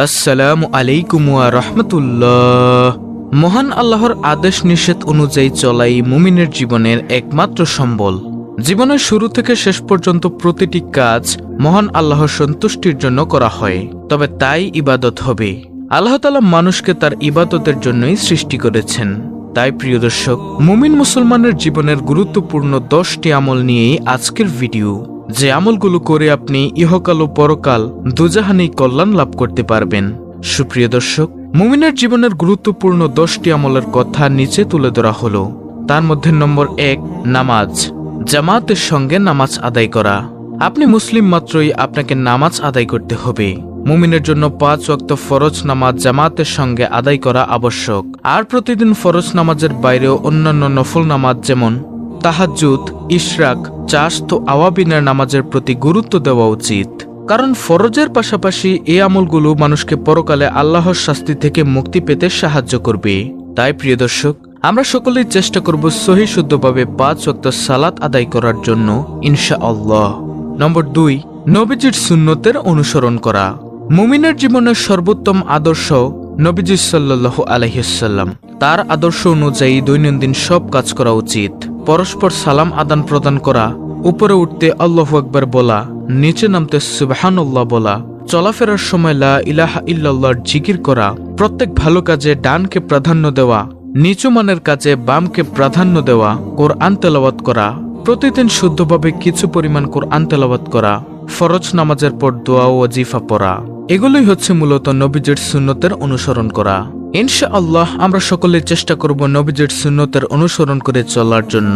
আসসালামু আলাইকুম ওয়া রাহমাতুল্লাহ। মহান আল্লাহর আদেশ নিষেধ অনুযায়ী চলাই মুমিনের জীবনের একমাত্র সম্বল। জীবনের শুরু থেকে শেষ পর্যন্ত প্রতিটি কাজ মহান আল্লাহর সন্তুষ্টির জন্য করা হয়, তবে তাই ইবাদত হবে। আল্লাহ তাআলা মানুষকে তার ইবাদতের জন্যই সৃষ্টি করেছেন। তাই প্রিয় দর্শক, মুমিন মুসলমানের জীবনের গুরুত্বপূর্ণ 10টি আমল নিয়েই আজকের ভিডিও, যে আমলগুলো করে আপনি ইহকাল ও পরকাল দুজাহানেই কল্যাণ লাভ করতে পারবেন। সুপ্রিয় দর্শক, মুমিনের জীবনের গুরুত্বপূর্ণ 10টি আমলের কথা নিচে তুলে ধরা হলো। তার মধ্যে নম্বর 1, নামাজ। জামাতের সঙ্গে নামাজ আদায় করা। আপনি মুসলিম মাত্রই আপনাকে নামাজ আদায় করতে হবে। মুমিনের জন্য 5 ওয়াক্ত ফরজ নামাজ জামাতের সঙ্গে আদায় করা আবশ্যক। আর প্রতিদিন ফরজ নামাজের বাইরেও অন্যান্য নফল নামাজ যেমন তাহাজ্জুদ, ইশরাক, চাশত ও আওয়াবিনের নামাজের প্রতি গুরুত্ব দেওয়া উচিত। কারণ ফরজের পাশাপাশি এই আমলগুলো মানুষকে পরকালে আল্লাহর শাস্তি থেকে মুক্তি পেতে সাহায্য করবে। তাই প্রিয় দর্শক, আমরা সকলেই চেষ্টা করব সহিহ শুদ্ধভাবে 5 ওয়াক্ত সালাত আদায় করার জন্য, ইনশাআল্লাহ। নম্বর 2, নবীজির সুন্নতের অনুসরণ করা। মুমিনের জীবনের সর্বোত্তম আদর্শ নবীজি সাল্লাল্লাহু আলাইহি ওয়াসাল্লাম। তার আদর্শ অনুযায়ী দৈনন্দিন সব কাজ করা উচিত। পরস্পর সালাম আদান প্রদান করা, উপরে উঠতে আল্লাহু আকবার বলা, নিচে নামতে সুবহানাল্লাহ বলা, চলাফেরার সময় লা ইলাহা ইল্লাল্লাহর জিকির করা, প্রত্যেক ভালো কাজে ডানকে প্রাধান্য দেওয়া, নিচু মানের কাজে বামকে প্রাধান্য দেওয়া, কোরআন তেলাওয়াত করা, প্রতিদিন শুদ্ধভাবে কিছু পরিমাণ কোরআন তেলাওয়াত করা, ফরজ নামাজের পর দোয়া ও ওয়াজিফা পড়া, এগুলোই হচ্ছে মূলত নবীজির সুন্নতের অনুসরণ করা। ইনশাআল্লাহ আমরা সকলে চেষ্টা করব নবীজির সুন্নতের অনুসরণ করে চলার জন্য।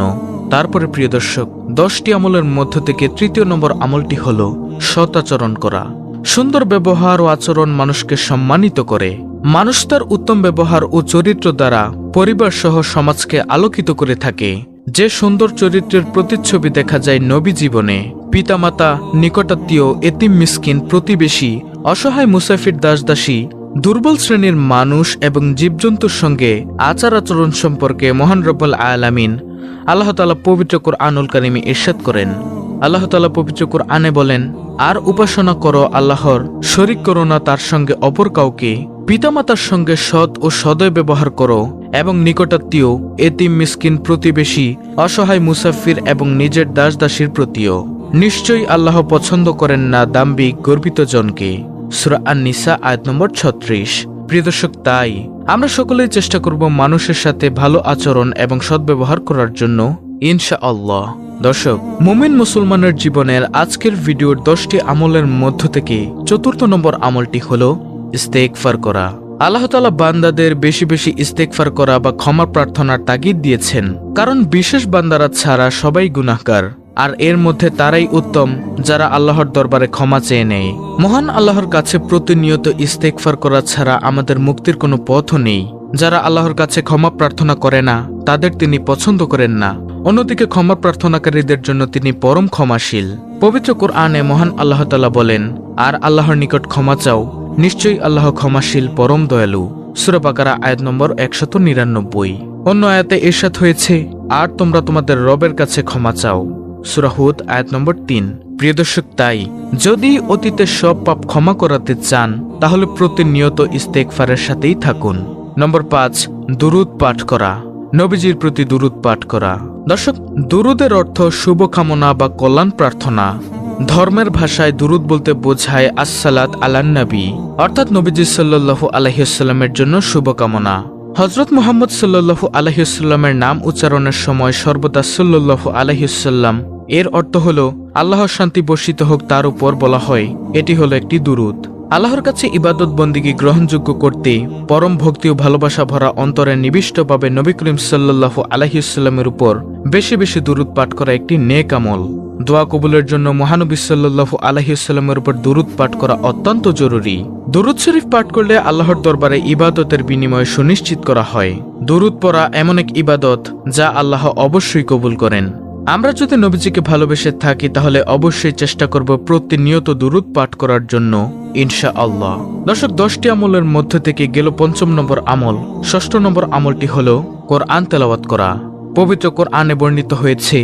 তারপরে প্রিয় দর্শক, 10টি আমলের মধ্য থেকে 3য় নম্বর আমলটি হলো সৎ আচরণ করা। সুন্দর ব্যবহার ও আচরণ মানুষকে সম্মানিত করে। মানুষ তার উত্তম ব্যবহার ও চরিত্র দ্বারা পরিবার সহ সমাজকে আলোকিত করে থাকে। যে সুন্দর চরিত্রের প্রতিচ্ছবি দেখা যায় নবী জীবনে, পিতামাতা, নিকটাত্মীয়, এতিম মিসকিন, প্রতিবেশী, অসহায় মুসাফির, দাসদাসী, দুর্বল শ্রেণীর মানুষ এবং জীবজন্তুর সঙ্গে আচার আচরণ সম্পর্কে মহান রব্বুল আলামিন আল্লাহ তাআলা পবিত্র কুরআনুল কারীমে ইরশাদ করেন। আল্লাহ তাআলা পবিত্র কুরআনে বলেন, আর উপাসনা করো আল্লাহর, শরীক করো না তার সঙ্গে অপর কাউকে। পিতামাতার সঙ্গে সৎ ও সদয় ব্যবহার করো এবং নিকটাত্মীয়, এতিম মিসকিন, প্রতিবেশী, অসহায় মুসাফির এবং নিজের দাসদাসীর প্রতিও। নিশ্চয়ই আল্লাহ পছন্দ করেন না দাম্ভিক গর্বিত জনকে। সূরা আন-নিসা আয়াত নম্বর 36। প্রিয় দর্শক, তাই আমরা সকলেই চেষ্টা করব মানুষের সাথে ভালো আচরণ এবং সদ্ব্যবহার করার জন্য, ইনশাআল্লাহ। দর্শক, মুমিন মুসলমানের জীবনের আজকের ভিডিওর 10টি আমলের মধ্য থেকে 4র্থ নম্বর আমলটি হলো ইস্তেগফার করা। আল্লাহ তাআলা বান্দাদের বেশি বেশি ইস্তেগফার করা বা ক্ষমা প্রার্থনার তাগিদ দিয়েছেন। কারণ বিশেষ বান্দারা ছাড়া সবাই গুনাহগার, আর এর মধ্যে তারাই উত্তম যারা আল্লাহর দরবারে ক্ষমা চেয়ে নেয়। মহান আল্লাহর কাছে প্রতিনিয়ত ইস্তেগফার করা ছাড়া আমাদের মুক্তির কোনো পথও নেই। যারা আল্লাহর কাছে ক্ষমা প্রার্থনা করে না, তাদের তিনি পছন্দ করেন না। অন্যদিকে ক্ষমা প্রার্থনাকারীদের জন্য তিনি পরম ক্ষমাশীল। পবিত্র কুরআনে মহান আল্লাহ তাআলা বলেন, আর আল্লাহর নিকট ক্ষমা চাও, নিশ্চয়ই আল্লাহ ক্ষমাশীল, পরম দয়ালু। সূরা বাকারা আয়াত নম্বর 199। অন্য আয়াতে ইরশাদ হয়েছে, আর তোমরা তোমাদের রবের কাছে ক্ষমা চাও। সূরা হুদ আয়াত নম্বর 3। প্রিয় দর্শক, তাই যদি অতীতের সব পাপ ক্ষমা করাতে চান, তাহলে প্রতিনিয়ত ইস্তেগফারের সাথেই থাকুন। নম্বর 5, দুরূদ পাঠ করা। নবীজির প্রতি দুরূদ পাঠ করা। দর্শক, দুরূদের অর্থ শুভকামনা বা কল্যাণ প্রার্থনা। ধর্মের ভাষায় দুরূদ বলতে বোঝায় আসসালাত আলান নবী, অর্থাৎ নবীজি সাল্লাল্লাহু আলাইহি ওয়াসাল্লামের জন্য শুভকামনা। হযরত মুহাম্মদ সাল্লাল্লাহু আলাইহি ওয়াসাল্লামের নাম উচ্চারণের সময় সর্বদা সাল্লাল্লাহু আলাইহি ওয়াসাল্লাম এর অর্থ হলো আল্লাহর শান্তি বর্ষিত হোক তার উপর বলা হয়। এটি হলো একটি দুরূদ। আল্লাহর কাছে ইবাদত বন্দিগি গ্রহণযোগ্য করতে পরম ভক্তি ও ভালোবাসা ভরা অন্তরে নিবিষ্টভাবে নবী করিম সাল্লাল্লাহু আলাইহি ওয়াসাল্লামের উপর বেশি বেশি দুরূদ পাঠ করা একটি নেক আমল। দোয়া কবুলের জন্য মহানবী সাল্লাল্লাহু আলাইহি ওয়াসাল্লামের উপর দুরূদ পাঠ করা অত্যন্ত জরুরি। দুরূদ শরীফ পাঠ করলে আল্লাহর দরবারে ইবাদতের বিনিময় সুনিশ্চিত করা হয়। দুরূদ পড়া এমন এক ইবাদত যা আল্লাহ অবশ্যই কবুল করেন। আমরা যদি নবীজিকে ভালোবেসে থাকি, তাহলে অবশ্যই চেষ্টা করব প্রতিনিয়ত দুরূদ পাঠ করার জন্য, ইনশাআল্লাহ। দর্শক, 10টি আমলের মধ্য থেকে গেল 5ম নম্বর আমল। 6ষ্ঠ নম্বর আমলটি হলো কোরআন তেলাওয়াত করা। পবিত্র কোরআনে বর্ণিত হয়েছে,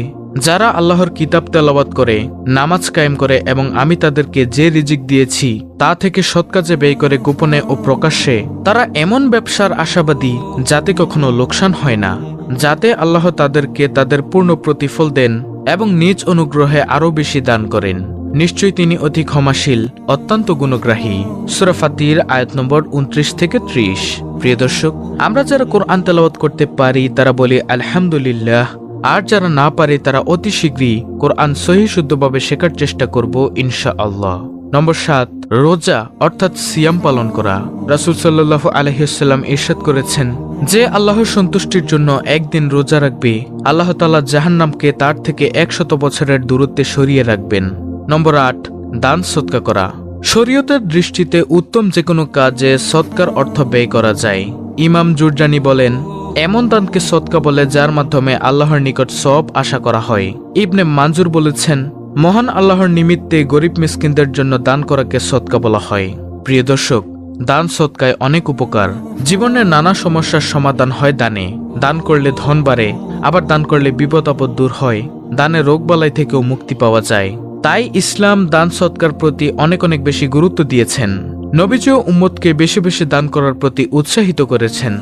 যারা আল্লাহর কিতাব তেলাওয়াত করে, নামাজ কায়েম করে এবং আমি তাদেরকে যে রিজিক দিয়েছি তা থেকে সৎ কাজে ব্যয় করে গোপনে ও প্রকাশ্যে, তারা এমন ব্যবসার আশাবাদী যাতে কখনো লোকসান হয় না, যাতে আল্লাহ তাদেরকে তাদের পূর্ণ প্রতিফল দেন এবং নিজ অনুগ্রহে আরও বেশি দান করেন। নিশ্চয়ই তিনি অতি ক্ষমাশীল, অত্যন্ত গুণগ্রাহী। সূরা ফাতির আয়াত নম্বর 29 থেকে 30। প্রিয় দর্শক, আমরা যারা কোরআন তেলাওয়াত করতে পারি তারা বলি আলহামদুলিল্লাহ, আর যারা না পারে তারা অতি শীঘ্রই কোরআন সহিহ শুদ্ধভাবে শেখার চেষ্টা করব ইনশাআল্লাহ। নম্বর 7, রোজা অর্থাৎ সিয়াম পালন করা। রাসূল সাল্লাল্লাহু আলাইহি ওয়াসাল্লাম ইরশাদ করেছেন, যে আল্লাহর সন্তুষ্টির জন্য একদিন রোজা রাখবে, আল্লাহ তাআলা জাহান্নামকে তার থেকে 100 বছরের দূরত্বে সরিয়ে রাখবেন। নম্বর 8, দান সদকা করা। শরীয়তের দৃষ্টিতে উত্তম যে কোনো কাজে সদকার অর্থ ব্যয় করা যায়। ইমাম জুরজানি বলেন, এমন দানকে সদকা বলে যার মাধ্যমে আল্লাহর নিকট সওয়াব আশা করা হয়। ইবনে মানজুর বলেছেন, মহান আল্লাহর নিমিত্তে গরিব মিসকিনদের জন্য দান করাকে সদকা বলা হয়। প্রিয় দর্শক, দান সদকায় অনেক উপকার। জীবনের নানা সমস্যার সমাধান হয় দানে। দান করলে ধন বাড়ে, আবার দান করলে বিপদ আপদ দূর হয়। দানে রোগবালাই থেকেও মুক্তি পাওয়া যায়। তাই ইসলাম দান সদকার প্রতি অনেক বেশি গুরুত্ব দিয়েছেন। নবীজিও উম্মতকে বেশি বেশি দান করার প্রতি উৎসাহিত করেছেন।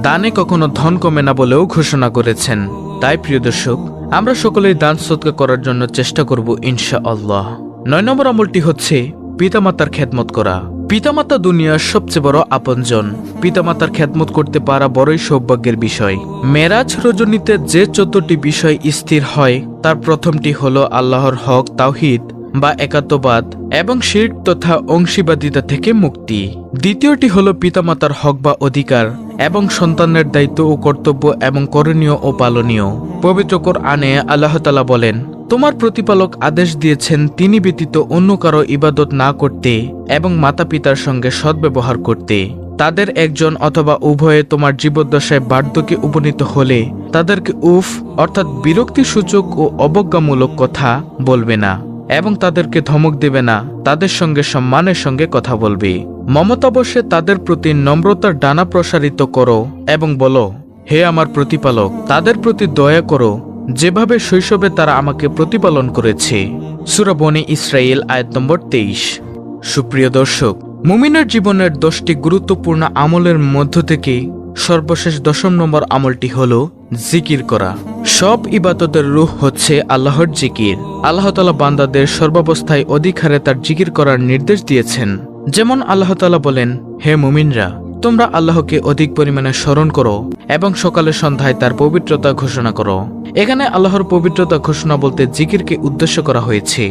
দানে কখনো ধন কমে না বলেও ঘোষণা করেছেন। তাই প্রিয় দর্শক, আমরা সকলেই দান সদকা করার জন্য চেষ্টা করব ইনশাআল্লাহ। 9 নম্বর আমলটি হচ্ছে পিতামাতার খেদমত করা। পিতামাতা দুনিয়ার সবচেয়ে বড় আপনজন। পিতামাতার খেদমত করতে পারা বড়ই সৌভাগ্যের বিষয়। মেরাজ রজনীতে যে 14টি বিষয় স্থির হয় তার প্রথমটি হলো আল্লাহর হক তাওহীদ বা একাত্মবাদ এবং শিরক তথা অংশীবাদিতা থেকে মুক্তি। দ্বিতীয়টি হলো পিতামাতার হক বা অধিকার এবং সন্তানের দায়িত্ব ও কর্তব্য এবং করণীয় ও পালনীয়। পবিত্র কোরআনে আল্লাহ তাআলা বলেন, তোমার প্রতিপালক আদেশ দিয়েছেন তিনি ব্যতীত অন্য কারো ইবাদত না করতে এবং মাতা পিতার সঙ্গে সদ্ব্যবহার করতে। তাদের একজন অথবা উভয়ে তোমার জীবদ্দশায় বার্ধক্যে উপনীত হলে তাদেরকে উফ অর্থাৎ বিরক্তিসূচক ও অবজ্ঞামূলক কথা বলবে না এবং তাদেরকে ধমক দেবে না, তাদের সঙ্গে সম্মানের সঙ্গে কথা বলবে। মমতাবশে তাদের প্রতি নম্রতার ডানা প্রসারিত করো এবং বলো, হে আমার প্রতিপালক, তাদের প্রতি দয়া করো যেভাবে শৈশবে তারা আমাকে প্রতিপালন করেছে। সূরা বনী ইসরাঈল আয়াত নম্বর 23। সুপ্রিয় দর্শক, মুমিনের জীবনের 10টি গুরুত্বপূর্ণ আমলের মধ্য থেকে সর্বশেষ 10 নম্বর আমলটি হলো জিকির করা। সব ইবাদতের রূহ হচ্ছে আল্লাহর জিকির। আল্লাহ তাআলা বান্দাদের সর্বাবস্থায় অধিক হারে তার জিকির করার নির্দেশ দিয়েছেন। যেমন আল্লাহ তাআলা বলেন, হে মুমিনরা, তোমরা আল্লাহকে অধিক পরিমাণে স্মরণ করো এবং সকালে সন্ধ্যায় তার পবিত্রতা ঘোষণা করো। এখানে আল্লাহর পবিত্রতা ঘোষণা বলতে জিকিরকে উদ্দেশ্য করা হয়েছে।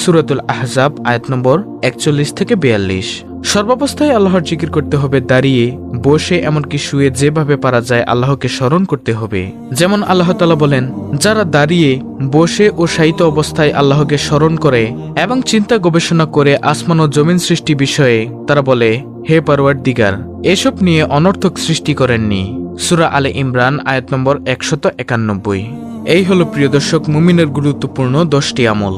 সূরাতুল আহজাব আয়াত নম্বর 41 থেকে 42। সর্বাবস্থায় আল্লাহর জিকির করতে হবে, দাঁড়িয়ে, বসে, এমনকি শুয়ে, যেভাবে পারা যায় আল্লাহকে স্মরণ করতে হবে। যেমন আল্লাহ তাআলা বলেন, যারা দাঁড়িয়ে, বসে ও শায়িত অবস্থায় আল্লাহকে স্মরণ করে এবং চিন্তা গবেষণা করে আসমান ও জমিন সৃষ্টি বিষয়ে, তারা বলে, হে পরওয়ারদিগার, এসব নিয়ে অনর্থক সৃষ্টি করেননি। সূরা আলে ইমরান আয়াত নম্বর 191। এই হলো প্রিয় দর্শক মুমিনের গুরুত্বপূর্ণ 10টি আমল।